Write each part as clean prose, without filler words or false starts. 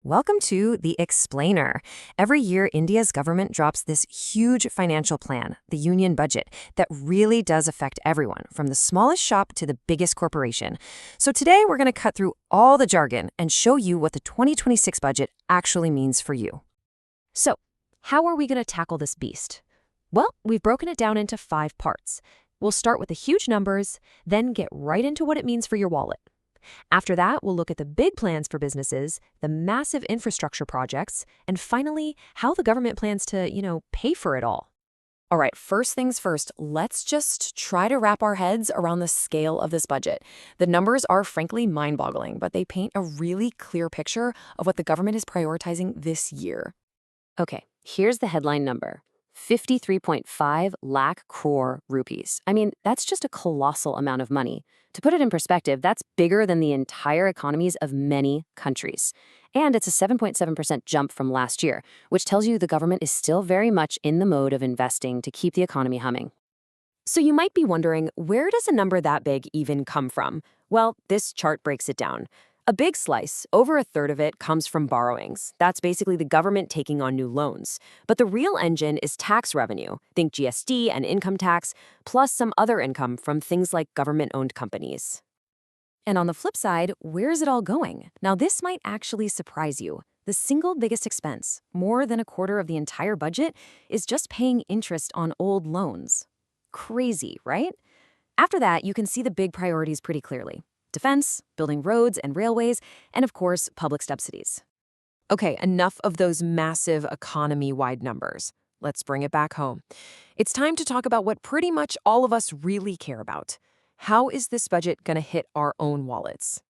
Welcome to The Explainer. Every year, India's government drops this huge financial plan, the union budget, that really does affect everyone, from the smallest shop to the biggest corporation. So today, we're going to cut through all the jargon and show you what the 2026 budget actually means for you. So, how are we going to tackle this beast? Well, we've broken it down into 5 parts. We'll start with the huge numbers, then get right into what it means for your wallet. After that, we'll look at the big plans for businesses, the massive infrastructure projects, and finally, how the government plans to, pay for it all. All right, first things first, let's just try to wrap our heads around the scale of this budget. The numbers are frankly mind-boggling, but they paint a really clear picture of what the government is prioritizing this year. Okay, here's the headline number. 53.5 lakh crore rupees. I mean, that's just a colossal amount of money. To put it in perspective, that's bigger than the entire economies of many countries. And it's a 7.7% jump from last year, which tells you the government is still very much in the mode of investing to keep the economy humming. So you might be wondering, where does a number that big even come from? Well, this chart breaks it down. A big slice, over a third of it, comes from borrowings. That's basically the government taking on new loans. But the real engine is tax revenue. Think GST and income tax, plus some other income from things like government-owned companies. And on the flip side, where's it all going? Now, this might actually surprise you. The single biggest expense, more than a quarter of the entire budget, is just paying interest on old loans. Crazy, right? After that, you can see the big priorities pretty clearly. Defense, building roads and railways, and of course, public subsidies. Okay, enough of those massive economy-wide numbers. Let's bring it back home. It's time to talk about what pretty much all of us really care about. How is this budget going to hit our own wallets?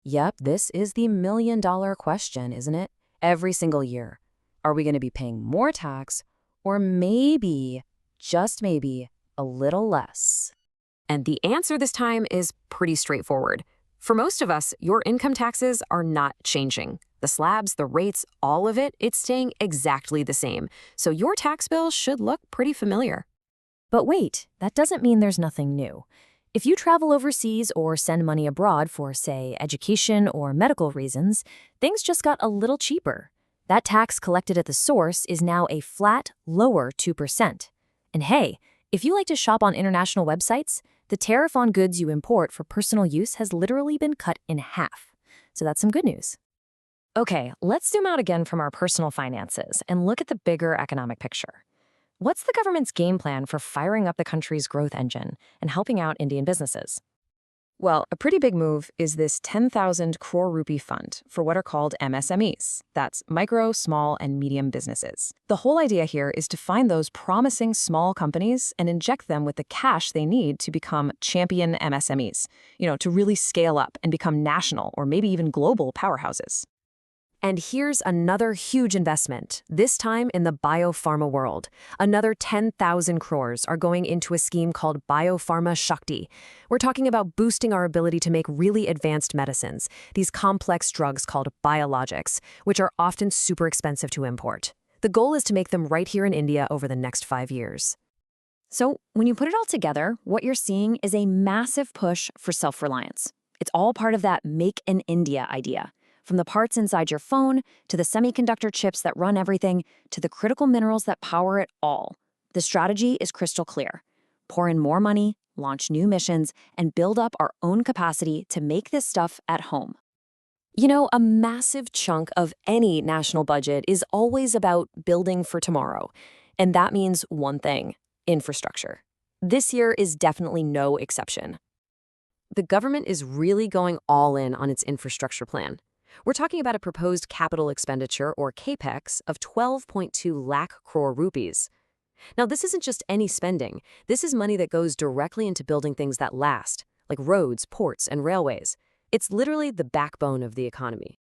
Yep, this is the million-dollar question, isn't it? Every single year. Are we going to be paying more tax, or maybe, just maybe, a little less? And the answer this time is pretty straightforward. For most of us, your income taxes are not changing. The slabs, the rates, all of it, it's staying exactly the same. So your tax bill should look pretty familiar. But wait, that doesn't mean there's nothing new. If you travel overseas or send money abroad for, say, education or medical reasons, things just got a little cheaper. That tax collected at the source is now a flat, lower 2%. And hey, if you like to shop on international websites, the tariff on goods you import for personal use has literally been cut in half. So that's some good news. Okay, let's zoom out again from our personal finances and look at the bigger economic picture. What's the government's game plan for firing up the country's growth engine and helping out Indian businesses? Well, a pretty big move is this 10,000 crore rupee fund for what are called MSMEs. That's micro, small, and medium businesses. The whole idea here is to find those promising small companies and inject them with the cash they need to become champion MSMEs, to really scale up and become national or maybe even global powerhouses. And here's another huge investment, this time in the biopharma world. Another 10,000 crores are going into a scheme called Biopharma SHAKTI. We're talking about boosting our ability to make really advanced medicines, these complex drugs called biologics, which are often super expensive to import. The goal is to make them right here in India over the next 5 years. So when you put it all together, what you're seeing is a massive push for self-reliance. It's all part of that Make in India idea. From the parts inside your phone, to the semiconductor chips that run everything, to the critical minerals that power it all. The strategy is crystal clear. Pour in more money, launch new missions, and build up our own capacity to make this stuff at home. A massive chunk of any national budget is always about building for tomorrow. And that means one thing: infrastructure. This year is definitely no exception. The government is really going all in on its infrastructure plan. We're talking about a proposed capital expenditure, or CAPEX, of 12.2 lakh crore rupees. Now, this isn't just any spending. This is money that goes directly into building things that last, like roads, ports, and railways. It's literally the backbone of the economy.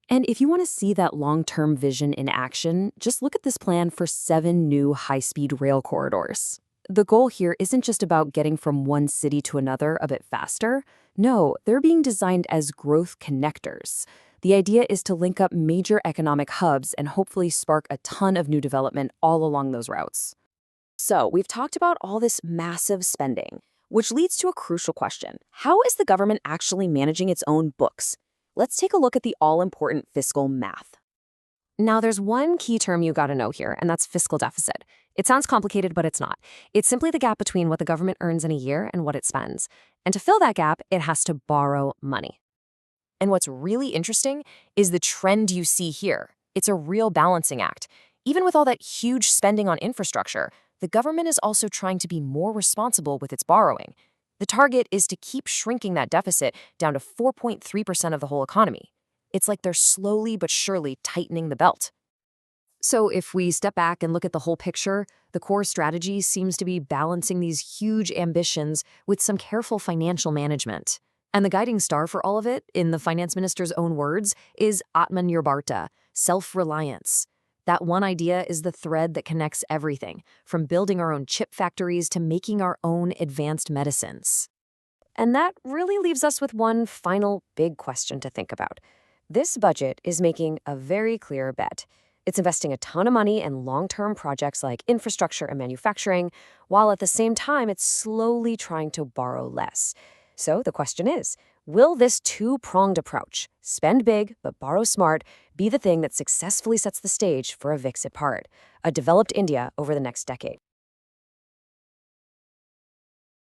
And if you want to see that long-term vision in action, just look at this plan for 7 new high-speed rail corridors. The goal here isn't just about getting from one city to another a bit faster. No, they're being designed as growth connectors. The idea is to link up major economic hubs and hopefully spark a ton of new development all along those routes. So, we've talked about all this massive spending, which leads to a crucial question. How is the government actually managing its own books? let's take a look at the all-important fiscal math. Now, there's one key term you gotta know here, and that's fiscal deficit. It sounds complicated, but it's not. It's simply the gap between what the government earns in a year and what it spends. And to fill that gap, it has to borrow money. And what's really interesting is the trend you see here. It's a real balancing act. Even with all that huge spending on infrastructure, the government is also trying to be more responsible with its borrowing. The target is to keep shrinking that deficit down to 4.3% of the whole economy. It's like they're slowly but surely tightening the belt. So if we step back and look at the whole picture, the core strategy seems to be balancing these huge ambitions with some careful financial management. And the guiding star for all of it, in the finance minister's own words, is Atmanirbharta, self-reliance. That one idea is the thread that connects everything, from building our own chip factories to making our own advanced medicines. And that really leaves us with one final big question to think about. This budget is making a very clear bet. It's investing a ton of money in long-term projects like infrastructure and manufacturing, while at the same time it's slowly trying to borrow less. So the question is, will this two-pronged approach, spend big but borrow smart, be the thing that successfully sets the stage for a Viksit Bharat, a developed India over the next decade?